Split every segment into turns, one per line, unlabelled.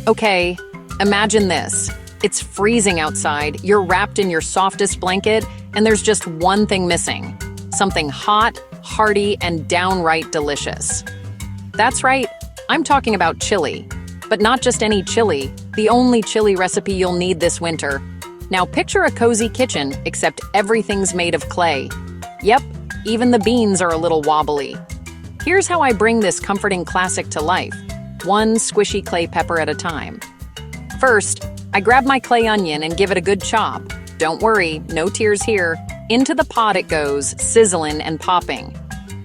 Okay, imagine this. It's freezing outside, you're wrapped in your softest blanket, and there's just one thing missing. Something hot, hearty, and downright delicious. That's right, I'm talking about chili. But not just any chili, the only chili recipe you'll need this winter. Now picture a cozy kitchen, except everything's made of clay. Yep, even the beans are a little wobbly. Here's how I bring this comforting classic to life, one squishy clay pepper at a time. First, I grab my clay onion and give it a good chop. Don't worry, no tears here. Into the pot it goes, sizzling and popping.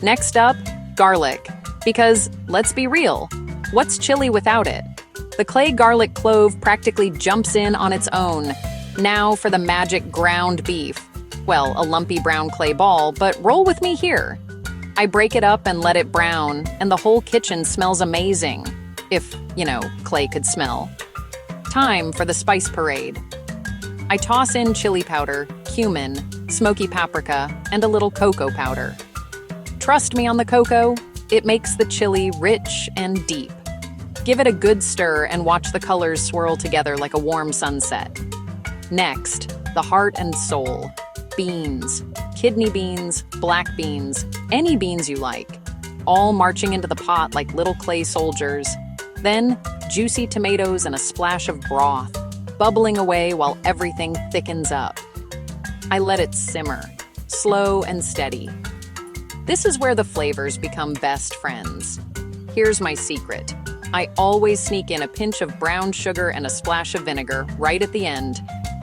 Next up, garlic. Because, let's be real, what's chili without it? The clay garlic clove practically jumps in on its own. Now for the magic ground beef. Well, a lumpy brown clay ball, but roll with me here. I break it up and let it brown, and the whole kitchen smells amazing. If, clay could smell. Time for the spice parade. I toss in chili powder, cumin, smoky paprika, and a little cocoa powder. Trust me on the cocoa, it makes the chili rich and deep. Give it a good stir and watch the colors swirl together like a warm sunset. Next, the heart and soul. Beans. Kidney beans, black beans, any beans you like. All marching into the pot like little clay soldiers. Then, juicy tomatoes and a splash of broth, bubbling away while everything thickens up. I let it simmer, slow and steady. This is where the flavors become best friends. Here's my secret. I always sneak in a pinch of brown sugar and a splash of vinegar right at the end.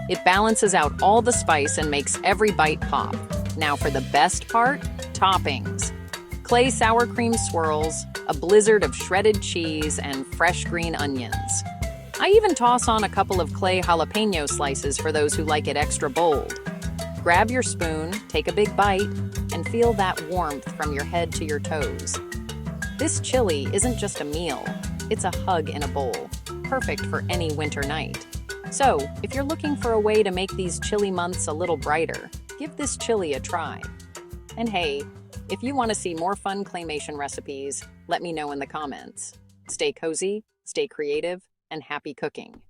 It balances out all the spice and makes every bite pop. Now for the best part, toppings. Clay sour cream swirls, a blizzard of shredded cheese, and fresh green onions. I even toss on a couple of clay jalapeno slices for those who like it extra bold. Grab your spoon, take a big bite, and feel that warmth from your head to your toes. This chili isn't just a meal, it's a hug in a bowl, perfect for any winter night. So, if you're looking for a way to make these chilly months a little brighter, give this chili a try. And hey, if you want to see more fun claymation recipes, let me know in the comments. Stay cozy, stay creative, and happy cooking.